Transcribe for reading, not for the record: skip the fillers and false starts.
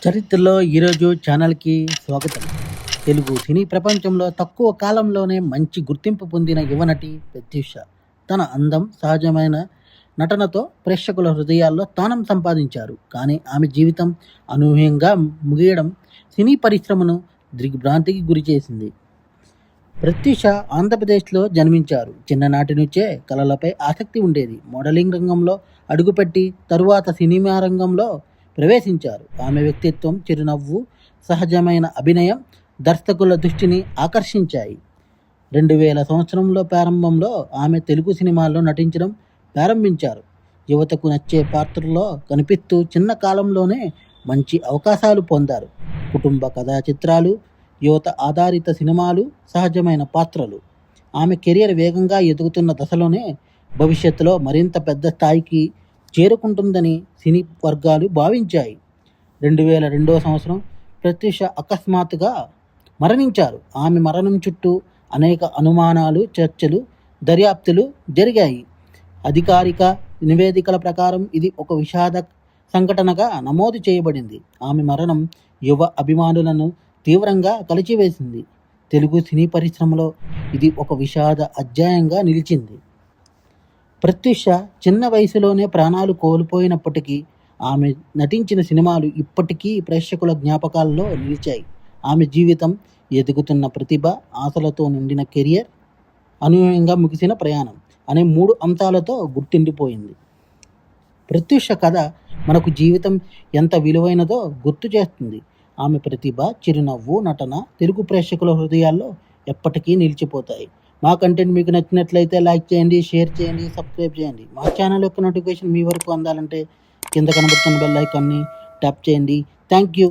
చరిత్రలో ఈరోజు ఛానల్కి స్వాగతం. తెలుగు సినీ ప్రపంచంలో తక్కువ కాలంలోనే మంచి గుర్తింపు పొందిన యువనటి ప్రత్యూష తన అందం, సహజమైన నటనతో ప్రేక్షకుల హృదయాల్లో స్థానం సంపాదించారు. కానీ ఆమె జీవితం అనూహ్యంగా ముగియడం సినీ పరిశ్రమను దిగ్భ్రాంతికి గురి చేసింది. ప్రత్యూష ఆంధ్రప్రదేశ్లో జన్మించారు. చిన్ననాటి నుంచే కళలపై ఆసక్తి ఉండేది. మోడలింగ్ రంగంలో అడుగుపెట్టి తరువాత సినిమా రంగంలో ప్రవేశించారు. ఆమె వ్యక్తిత్వం, చిరునవ్వు, సహజమైన అభినయం దర్శకుల దృష్టిని ఆకర్షించాయి. 2000 సంవత్సరంలో ప్రారంభంలో ఆమె తెలుగు సినిమాల్లో నటించడం ప్రారంభించారు. యువతకు నచ్చే పాత్రలో కనిపిస్తూ చిన్న కాలంలోనే మంచి అవకాశాలు పొందారు. కుటుంబ కథా చిత్రాలు, యువత ఆధారిత సినిమాలు, సహజమైన పాత్రలు. ఆమె కెరియర్ వేగంగా ఎదుగుతున్న దశలోనే భవిష్యత్తులో మరింత పెద్ద స్థాయికి చేరుకుంటుందని సినీ వర్గాలు భావించాయి. 2002 సంవత్సరం ప్రత్యూష అకస్మాత్తుగా మరణించారు. ఆమె మరణం చుట్టూ అనేక అనుమానాలు, చర్చలు, దర్యాప్తులు జరిగాయి. అధికారిక నివేదికల ప్రకారం ఇది ఒక విషాద సంఘటనగా నమోదు చేయబడింది. ఆమె మరణం యువ అభిమానులను తీవ్రంగా కలిచివేసింది. తెలుగు సినీ పరిశ్రమలో ఇది ఒక విషాద అధ్యాయంగా నిలిచింది. ప్రత్యూష చిన్న వయసులోనే ప్రాణాలు కోల్పోయినప్పటికీ ఆమె నటించిన సినిమాలు ఇప్పటికీ ప్రేక్షకుల జ్ఞాపకాల్లో నిలిచాయి. ఆమె జీవితం, ఎదుగుతున్న ప్రతిభ, ఆశలతో నిండిన కెరియర్, అనూహ్యంగా ముగిసిన ప్రయాణం అనే 3 అంశాలతో గుర్తుండిపోయింది. ప్రత్యూష కథ మనకు జీవితం ఎంత విలువైనదో గుర్తు చేస్తుంది. ఆమె ప్రతిభ, చిరునవ్వు, నటన తెలుగు ప్రేక్షకుల హృదయాల్లో ఎప్పటికీ నిలిచిపోతాయి. మా కంటెంట్ మీకు నచ్చినట్లయితే లైక్ చేయండి, షేర్ చేయండి, సబ్స్క్రైబ్ చేయండి. మా ఛానల్ యొక్క నోటిఫికేషన్ మీ వరకు అందాలంటే కింద కనబడుతున్న బెల్ ఐకాన్ని ట్యాప్ చేయండి. Thank you.